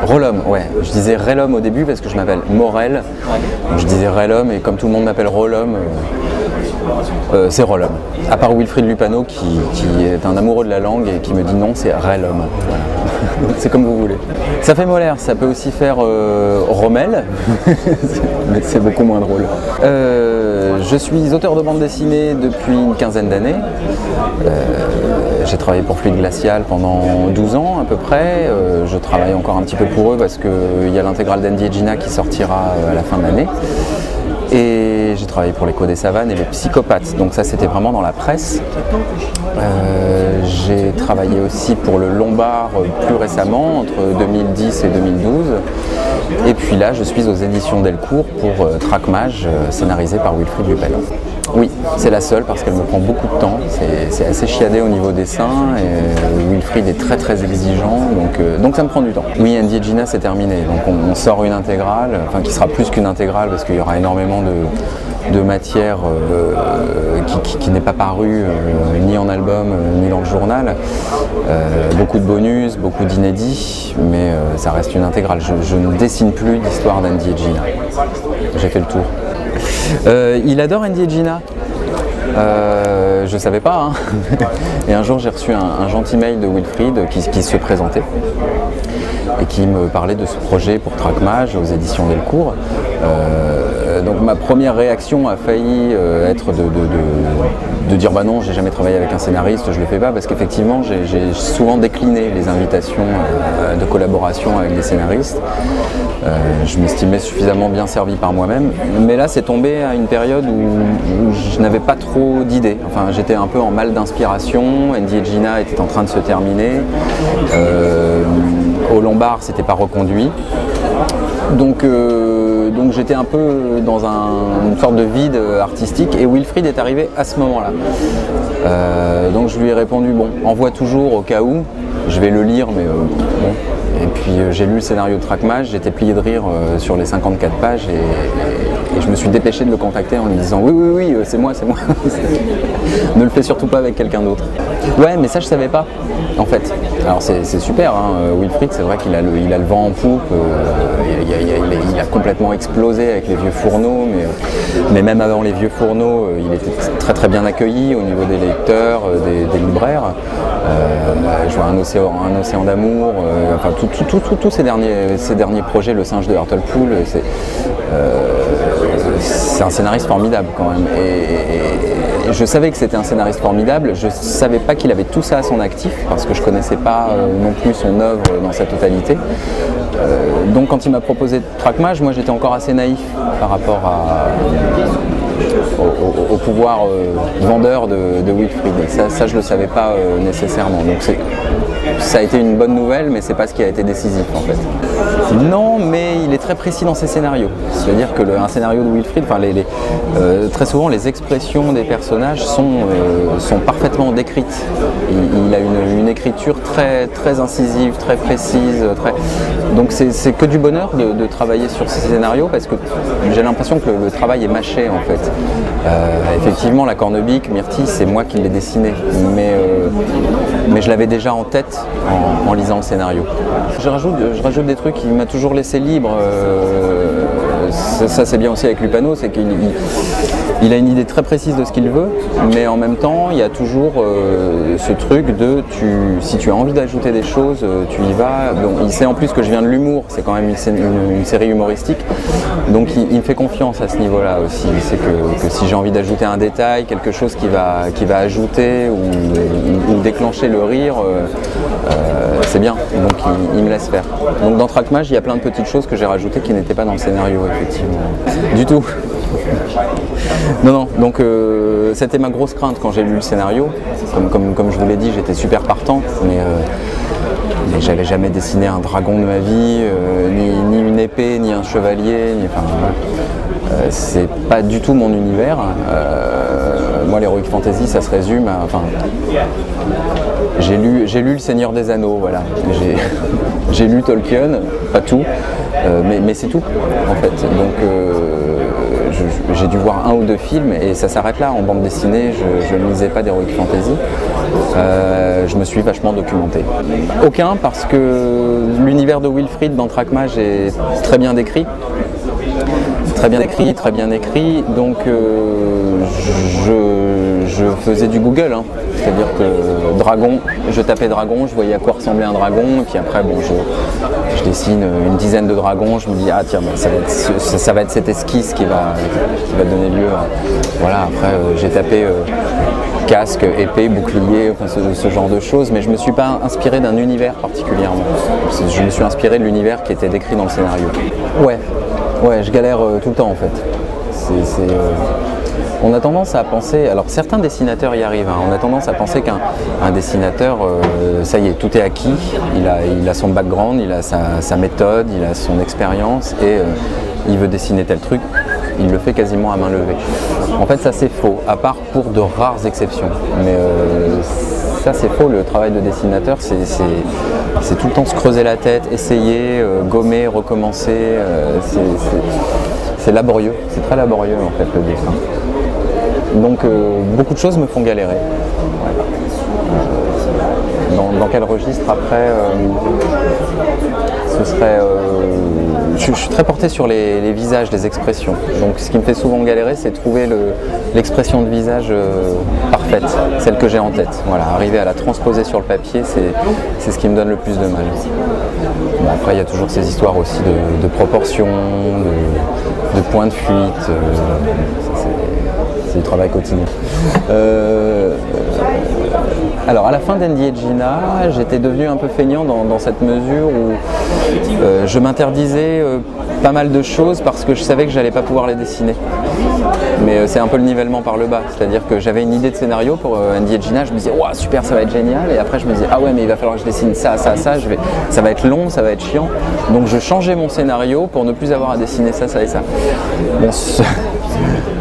Rolom, ouais. Je disais Relom au début parce que je m'appelle Morel. Donc je disais Relom et comme tout le monde m'appelle Rolom, c'est Rolom. À part Wilfried Lupano qui est un amoureux de la langue et qui me dit non, c'est Relom. Voilà. C'est comme vous voulez. Ça fait Molaire, ça peut aussi faire Rommel, mais c'est beaucoup moins drôle. Je suis auteur de bande dessinée depuis une quinzaine d'années. J'ai travaillé pour Fluide Glacial pendant 12 ans à peu près. Je travaille encore un petit peu pour eux parce qu'il y a l'intégrale d'Andy et Gina qui sortira à la fin de l'année. Et j'ai travaillé pour l'Écho des Savanes et les Psychopathes, donc ça c'était vraiment dans la presse. J'ai travaillé aussi pour le Lombard plus récemment, entre 2010 et 2012. Et puis là je suis aux éditions Delcourt pour Traquemage, scénarisé par Wilfried Lupano. Oui, c'est la seule parce qu'elle me prend beaucoup de temps, c'est assez chiadé au niveau dessin et Wilfried est très très exigeant, donc ça me prend du temps. Oui, Andy et Gina c'est terminé, donc on sort une intégrale, enfin qui sera plus qu'une intégrale parce qu'il y aura énormément de matière qui n'est pas parue ni en album ni dans le journal. Beaucoup de bonus, beaucoup d'inédits, mais ça reste une intégrale. Je ne dessine plus d'histoire d'Andy et Gina, j'ai fait le tour. Il adore Andy et Gina. Je ne savais pas, hein. Et un jour j'ai reçu un gentil mail de Wilfried qui se présentait et qui me parlait de ce projet pour Traquemage aux éditions Delcourt. Donc ma première réaction a failli être de dire bah non, j'ai jamais travaillé avec un scénariste, je le fais pas, parce qu'effectivement j'ai souvent décliné les invitations de collaboration avec des scénaristes. Je m'estimais suffisamment bien servi par moi-même, mais là c'est tombé à une période où je n'avais pas trop d'idées. Enfin j'étais un peu en mal d'inspiration, Andy et Gina était en train de se terminer, au Lombard c'était pas reconduit. Donc j'étais un peu dans une sorte de vide artistique et Wilfried est arrivé à ce moment-là. Donc je lui ai répondu bon, envoie toujours au cas où, je vais le lire mais bon. Et puis j'ai lu le scénario de Traquemage, j'étais plié de rire sur les 54 pages et je me suis dépêché de le contacter en lui disant oui, c'est moi. Ne le fais surtout pas avec quelqu'un d'autre. Ouais, mais ça je savais pas en fait. Alors c'est super, hein. Wilfried c'est vrai qu'il a le vent en poupe, il a complètement explosé avec les vieux fourneaux, mais même avant les vieux fourneaux, il était très très bien accueilli au niveau des lecteurs, des libraires. Je vois un océan d'amour, enfin tous ces derniers projets, Le Singe de Hartlepool, c'est un scénariste formidable quand même. Et je savais que c'était un scénariste formidable, je ne savais pas qu'il avait tout ça à son actif, parce que je ne connaissais pas non plus son œuvre dans sa totalité. Donc quand il m'a proposé Traquemage, moi j'étais encore assez naïf par rapport au pouvoir vendeur de Wilfried. Ça je ne le savais pas nécessairement. Donc ça a été une bonne nouvelle, mais c'est pas ce qui a été décisif en fait. Non, mais il est très précis dans ses scénarios. C'est-à-dire que un scénario de Wilfried, enfin très souvent les expressions des personnages sont parfaitement décrites. Il a une écriture très, très incisive, très précise. Donc c'est que du bonheur de travailler sur ces scénarios parce que j'ai l'impression que le travail est mâché en fait. Effectivement, la cornebique, Myrtille, c'est moi qui l'ai dessinée, mais je l'avais déjà en tête en lisant le scénario. Je rajoute des trucs, il m'a toujours laissé libre. Ça c'est bien aussi avec Lupano, c'est qu'il a une idée très précise de ce qu'il veut, mais en même temps il y a toujours ce truc de si tu as envie d'ajouter des choses, tu y vas. Bon, il sait en plus que je viens de l'humour, c'est quand même une série humoristique, donc il me fait confiance à ce niveau-là aussi. Il sait que si j'ai envie d'ajouter un détail, quelque chose qui va ajouter ou déclencher le rire, c'est bien, donc il me laisse faire. Donc dans Traquemage, il y a plein de petites choses que j'ai rajoutées qui n'étaient pas dans le scénario, effectivement. Du tout. Non, donc c'était ma grosse crainte quand j'ai lu le scénario. Comme je vous l'ai dit, j'étais super partant, mais j'avais jamais dessiné un dragon de ma vie, ni une épée, ni un chevalier, c'est pas du tout mon univers. Moi, l'Heroic Fantasy, ça se résume à... Enfin, j'ai lu Le Seigneur des Anneaux, voilà. J'ai lu Tolkien, pas tout, mais c'est tout, en fait. Donc, j'ai dû voir 1 ou 2 films et ça s'arrête là. En bande dessinée, je ne lisais pas d'Heroic Fantasy. Je me suis vachement documenté. Aucun, parce que l'univers de Wilfried dans Traquemage est très bien décrit. Très bien écrit, donc je faisais du Google, hein. C'est-à-dire que dragon, je tapais dragon, je voyais à quoi ressemblait un dragon, et puis après bon, je dessine une dizaine de dragons, je me dis ah tiens, bah, ça va être cette esquisse qui va donner lieu à... Voilà, après j'ai tapé casque, épée, bouclier, enfin ce genre de choses, mais je ne me suis pas inspiré d'un univers particulièrement. Je me suis inspiré de l'univers qui était décrit dans le scénario. Ouais, je galère tout le temps en fait. On a tendance à penser, alors certains dessinateurs y arrivent, hein, on a tendance à penser qu'un dessinateur, ça y est, tout est acquis, il a son background, il a sa méthode, il a son expérience et il veut dessiner tel truc, il le fait quasiment à main levée. En fait ça c'est faux, à part pour de rares exceptions. Mais ça c'est faux, le travail de dessinateur c'est tout le temps se creuser la tête, essayer, gommer, recommencer, c'est laborieux, c'est très laborieux en fait le dessin. Donc beaucoup de choses me font galérer. Dans quel registre après ce serait... je suis très porté sur les visages, les expressions. Donc ce qui me fait souvent galérer, c'est trouver l'expression de visage parfaite, celle que j'ai en tête. Voilà, arriver à la transposer sur le papier, c'est ce qui me donne le plus de mal. Bon, après, il y a toujours ces histoires aussi de proportions, de points de fuite. C'est du travail continu. Alors à la fin d'Andy et Gina, j'étais devenu un peu feignant dans cette mesure où je m'interdisais pas mal de choses parce que je savais que j'allais pas pouvoir les dessiner. Mais c'est un peu le nivellement par le bas, c'est-à-dire que j'avais une idée de scénario pour Andy et Gina, je me disais ouah super, ça va être génial, et après je me disais ah ouais mais il va falloir que je dessine ça, ça va être long, ça va être chiant. Donc je changeais mon scénario pour ne plus avoir à dessiner ça et ça. Bon,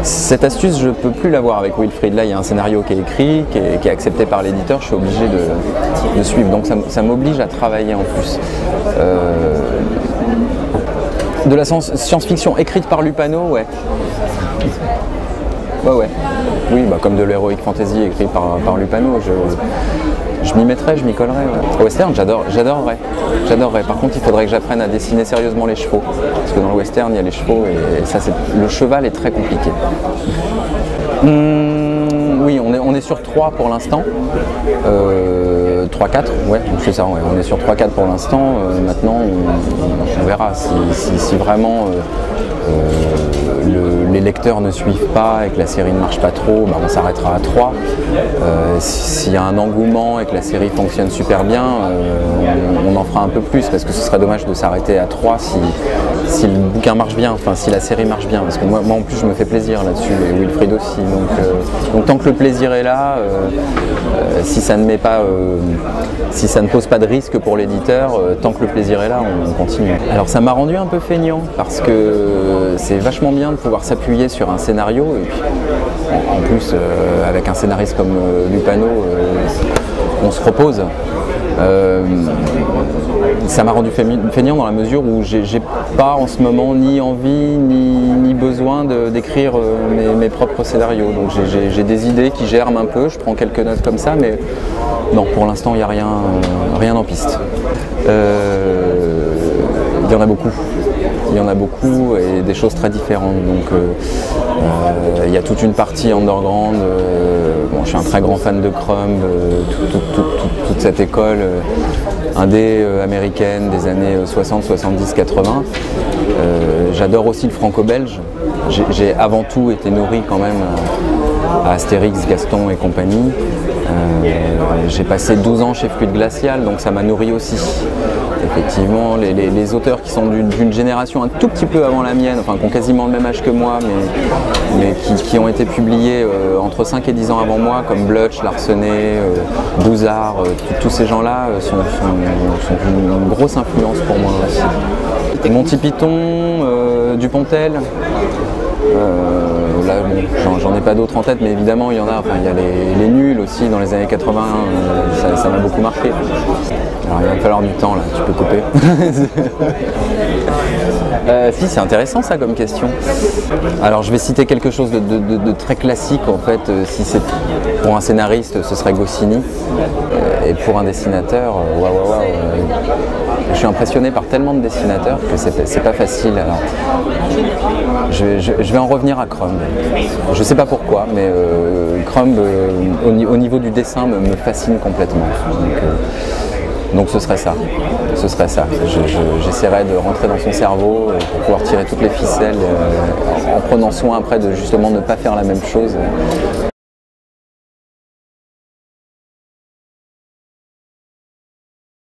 cette astuce, je ne peux plus l'avoir avec Wilfried. Là, il y a un scénario qui est écrit, qui est accepté par l'éditeur, je suis obligé de suivre. Donc ça m'oblige à travailler en plus. De la science-fiction écrite par Lupano, ouais. Ouais. Oui, bah, comme de l'Heroic Fantasy écrit par Lupano, je m'y mettrais, je m'y collerais. Ouais. Au western, j'adorerais. Par contre, il faudrait que j'apprenne à dessiner sérieusement les chevaux. Parce que dans le western, il y a les chevaux et ça, le cheval est très compliqué. Oui, on est sur 3 pour l'instant. 3-4, ouais, c'est ça, ouais. On est sur 3-4 pour l'instant. Maintenant, on verra si vraiment les lecteurs ne suivent pas et que la série ne marche pas trop, bah on s'arrêtera à 3. S'il y a un engouement et que la série fonctionne super bien, on en fera un peu plus parce que ce serait dommage de s'arrêter à 3 si le bouquin marche bien, enfin si la série marche bien, parce que moi en plus je me fais plaisir là-dessus et Wilfried aussi, donc tant que le plaisir est là, si ça ne pose pas de risque pour l'éditeur, tant que le plaisir est là, on continue. Alors ça m'a rendu un peu feignant parce que c'est vachement bien de pouvoir s'appuyer sur un scénario et puis en plus avec un scénariste comme Lupano, on se repose. Ça m'a rendu feignant dans la mesure où j'ai pas en ce moment ni envie ni besoin d'écrire mes propres scénarios. Donc j'ai des idées qui germent un peu, je prends quelques notes comme ça, mais non, pour l'instant il n'y a rien en piste. Il y en a beaucoup. Il y en a beaucoup et des choses très différentes. Donc il y a toute une partie underground. Bon, je suis un très grand fan de Crumb, toute cette école indé américaine des années 60, 70, 80. J'adore aussi le franco-belge. J'ai avant tout été nourri quand même à Astérix, Gaston et compagnie. J'ai passé 12 ans chez Fluide Glacial, donc ça m'a nourri aussi. Effectivement, les auteurs qui sont d'une génération un tout petit peu avant la mienne, enfin qui ont quasiment le même âge que moi, mais qui ont été publiés entre 5 et 10 ans avant moi, comme Blutch, Larsenet, Bouzard, tous ces gens-là sont une grosse influence pour moi aussi. Monty Python, Dupontel, là, bon, j'en ai pas d'autres en tête, mais évidemment, il y en a. Enfin, il y a les nuls aussi dans les années 80, ça m'a beaucoup marqué. Alors, il va me falloir du temps, là, tu peux couper. Si, c'est intéressant ça comme question. Alors, je vais citer quelque chose de très classique, en fait. Si c'est pour un scénariste, ce serait Goscinny. Et pour un dessinateur, je suis impressionné par tellement de dessinateurs que c'est pas facile. Alors, je vais en revenir à Crumb. Je sais pas pourquoi, mais Crumb, au niveau du dessin, me fascine complètement. Donc ce serait ça. J'essaierai de rentrer dans son cerveau pour pouvoir tirer toutes les ficelles en prenant soin après de justement ne pas faire la même chose